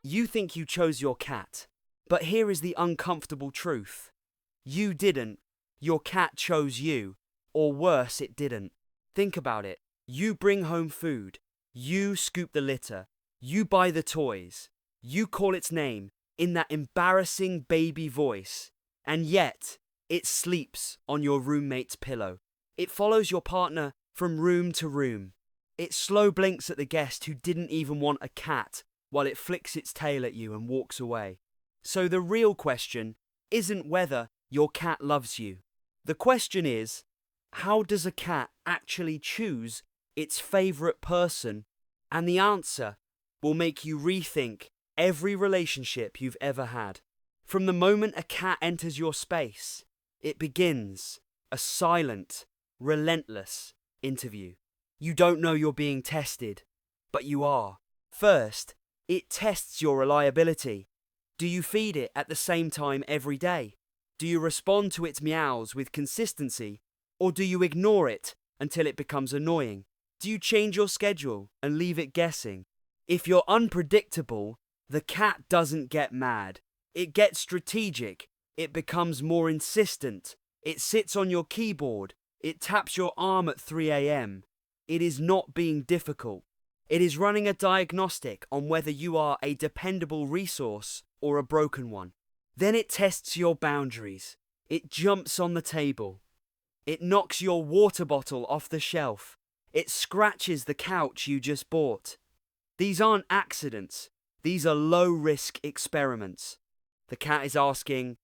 You think you chose your cat, but here is the uncomfortable truth. You didn't. Your cat chose you, or worse, it didn't. Think about it. You bring home food. You scoop the litter. You buy the toys. You call its name in that embarrassing baby voice. And yet, it sleeps on your roommate's pillow. It follows your partner from room to room. It slow blinks at the guest who didn't even want a cat while it flicks its tail at you and walks away. So the real question isn't whether your cat loves you. The question is, how does a cat actually choose its favorite person? And the answer will make you rethink every relationship you've ever had. From the moment a cat enters your space, it begins a silent, relentless interview. You don't know you're being tested, but you are. First, it tests your reliability. Do you feed it at the same time every day? Do you respond to its meows with consistency, or do you ignore it until it becomes annoying? Do you change your schedule and leave it guessing? If you're unpredictable, the cat doesn't get mad. It gets strategic. It becomes more insistent. It sits on your keyboard. It taps your arm at 3 a.m. It is not being difficult. It is running a diagnostic on whether you are a dependable resource or a broken one. Then it tests your boundaries. It jumps on the table. It knocks your water bottle off the shelf. It scratches the couch you just bought. These aren't accidents. These are low-risk experiments. The cat is asking,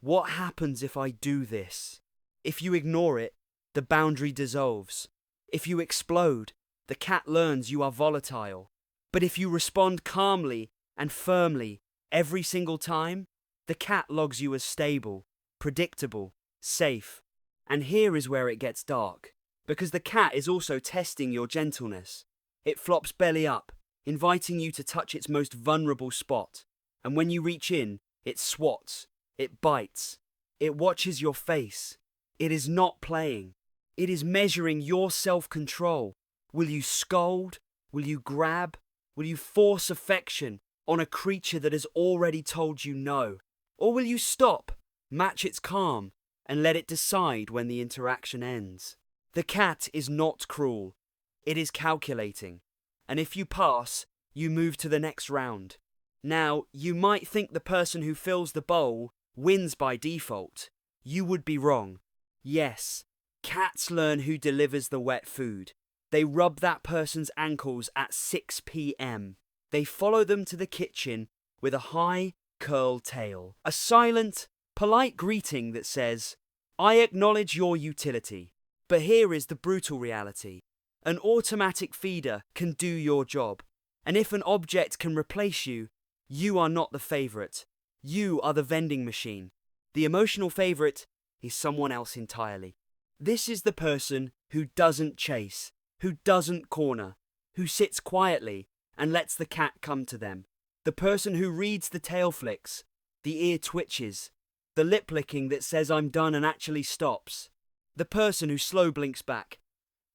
what happens if I do this? If you ignore it, the boundary dissolves. If you explode, the cat learns you are volatile. But if you respond calmly and firmly every single time, the cat logs you as stable, predictable, safe. And here is where it gets dark, because the cat is also testing your gentleness. It flops belly up, inviting you to touch its most vulnerable spot. And when you reach in, it swats, it bites, it watches your face. It is not playing. It is measuring your self-control. Will you scold? Will you grab? Will you force affection on a creature that has already told you no? Or will you stop, match its calm, and let it decide when the interaction ends? The cat is not cruel. It is calculating. And if you pass, you move to the next round. Now, you might think the person who fills the bowl wins by default. You would be wrong. Yes, cats learn who delivers the wet food. They rub that person's ankles at 6 p.m. They follow them to the kitchen with a high, curled tail. A silent, polite greeting that says, I acknowledge your utility. But here is the brutal reality. An automatic feeder can do your job. And if an object can replace you, you are not the favorite. You are the vending machine. The emotional favorite is someone else entirely. This is the person who doesn't chase, who doesn't corner, who sits quietly and lets the cat come to them. The person who reads the tail flicks, the ear twitches, the lip licking that says I'm done and actually stops. The person who slow blinks back,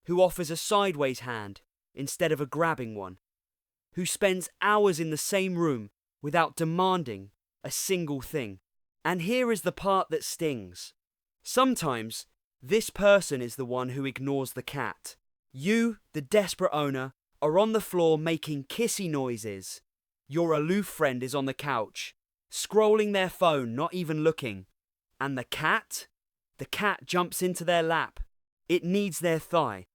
who offers a sideways hand instead of a grabbing one, who spends hours in the same room without demanding a single thing. And here is the part that stings. Sometimes, this person is the one who ignores the cat. You, the desperate owner, are on the floor making kissy noises. Your aloof friend is on the couch, scrolling their phone, not even looking. And the cat? The cat jumps into their lap. It kneads their thigh.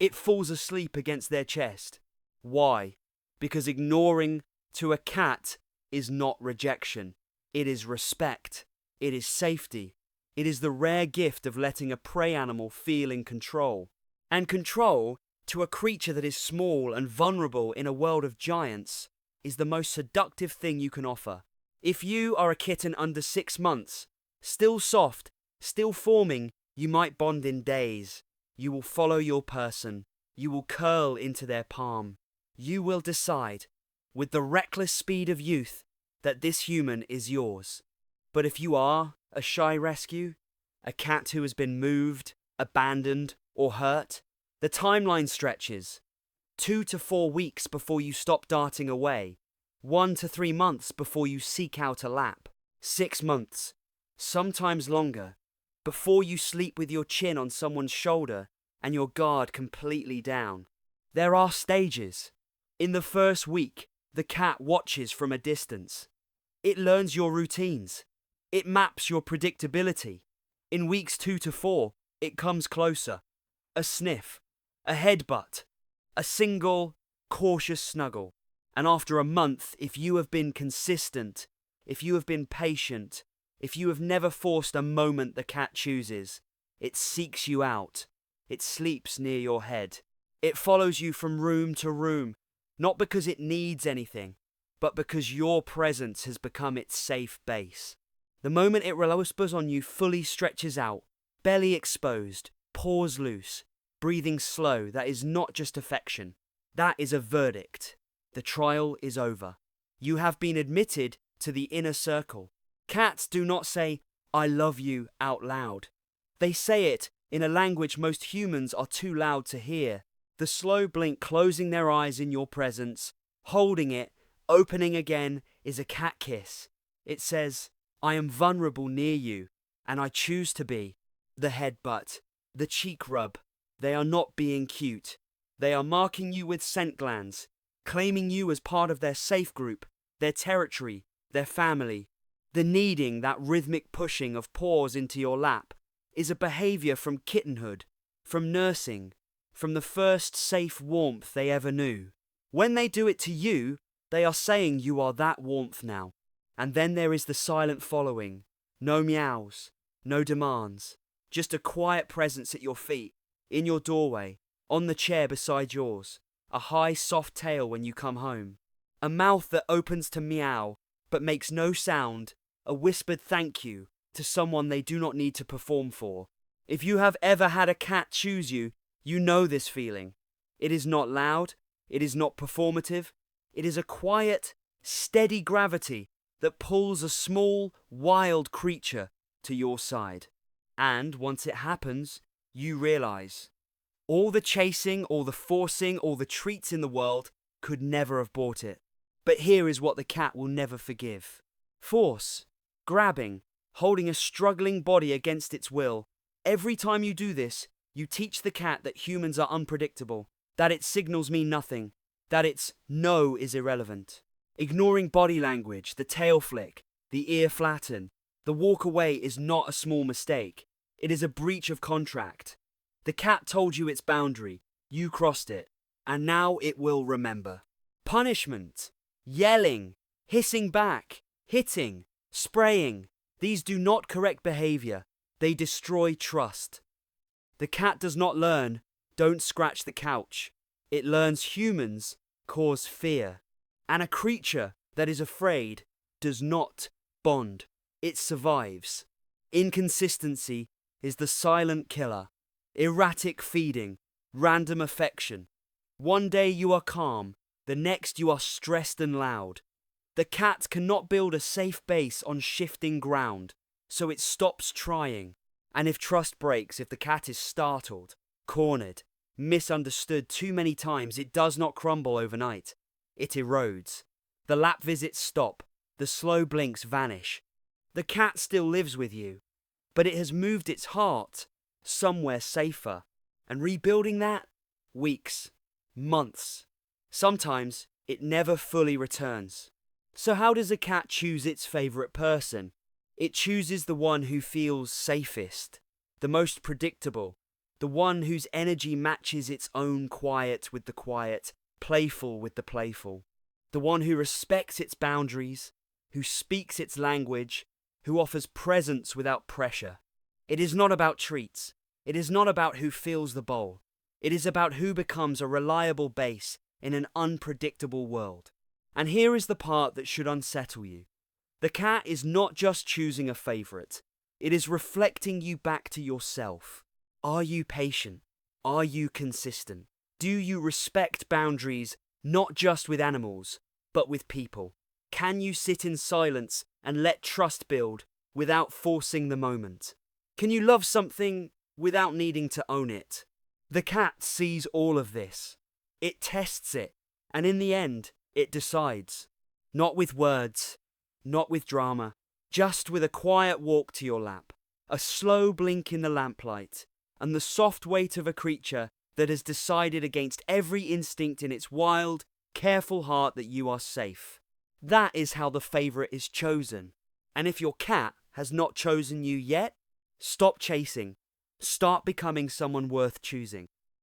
It falls asleep against their chest. Why? Because ignoring to a cat is not rejection. It is respect. It is safety. It is the rare gift of letting a prey animal feel in control. And control, to a creature that is small and vulnerable in a world of giants, is the most seductive thing you can offer. If you are a kitten under 6 months, still soft, still forming, you might bond in days. You will follow your person. You will curl into their palm. You will decide, with the reckless speed of youth, that this human is yours. But if you are a shy rescue, a cat who has been moved, abandoned, or hurt, the timeline stretches 2 to 4 weeks before you stop darting away. 1 to 3 months before you seek out a lap. 6 months, sometimes longer, before you sleep with your chin on someone's shoulder and your guard completely down. There are stages. In the first week, the cat watches from a distance. It learns your routines. It maps your predictability. In weeks 2 to 4, it comes closer. A sniff, a headbutt, a single, cautious snuggle. And after a month, if you have been consistent, if you have been patient, if you have never forced a moment the cat chooses, it seeks you out. It sleeps near your head. It follows you from room to room, not because it needs anything, but because your presence has become its safe base. The moment it whispers on you, fully stretches out, belly exposed, paws loose, breathing slow, that is not just affection. That is a verdict. The trial is over. You have been admitted to the inner circle. Cats do not say, "I love you," out loud. They say it in a language most humans are too loud to hear. The slow blink closing their eyes in your presence, holding it, opening again, is a cat kiss. It says, "I am vulnerable near you, and I choose to be." The headbutt, the cheek rub, they are not being cute. They are marking you with scent glands, claiming you as part of their safe group, their territory, their family. The kneading, that rhythmic pushing of paws into your lap, is a behavior from kittenhood, from nursing, from the first safe warmth they ever knew. When they do it to you, they are saying you are that warmth now. And then there is the silent following. No meows, no demands, just a quiet presence at your feet, in your doorway, on the chair beside yours, a high soft tail when you come home, a mouth that opens to meow but makes no sound, a whispered thank you to someone they do not need to perform for. If you have ever had a cat choose you, you know this feeling. It is not loud, it is not performative, it is a quiet, steady gravity that pulls a small, wild creature to your side. And once it happens, you realize all the chasing, all the forcing, all the treats in the world could never have bought it. But here is what the cat will never forgive. Force, grabbing, holding a struggling body against its will. Every time you do this, you teach the cat that humans are unpredictable, that its signals mean nothing, that its no is irrelevant. Ignoring body language, the tail flick, the ear flatten, the walk away is not a small mistake. It is a breach of contract. The cat told you its boundary, you crossed it, and now it will remember. Punishment, yelling, hissing back, hitting, spraying, these do not correct behavior. They destroy trust. The cat does not learn, "Don't scratch the couch." It learns humans cause fear. And a creature that is afraid does not bond. It survives. Inconsistency is the silent killer. Erratic feeding, random affection. One day you are calm, the next you are stressed and loud. The cat cannot build a safe base on shifting ground, so it stops trying. And if trust breaks, if the cat is startled, cornered, misunderstood too many times, it does not crumble overnight. It erodes. The lap visits stop. The slow blinks vanish. The cat still lives with you, but it has moved its heart somewhere safer. And rebuilding that? Weeks, months. Sometimes it never fully returns. So how does a cat choose its favorite person? It chooses the one who feels safest, the most predictable, the one whose energy matches its own quiet with the quiet, playful with the playful, the one who respects its boundaries, who speaks its language, who offers presence without pressure. It is not about treats. It is not about who fills the bowl. It is about who becomes a reliable base in an unpredictable world. And here is the part that should unsettle you. The cat is not just choosing a favorite. It is reflecting you back to yourself. Are you patient? Are you consistent? Do you respect boundaries not just with animals, but with people? Can you sit in silence and let trust build without forcing the moment? Can you love something without needing to own it? The cat sees all of this. It tests it, and in the end, it decides. Not with words, not with drama, just with a quiet walk to your lap, a slow blink in the lamplight, and the soft weight of a creature that has decided against every instinct in its wild, careful heart that you are safe. That is how the favorite is chosen. And if your cat has not chosen you yet, stop chasing. Start becoming someone worth choosing.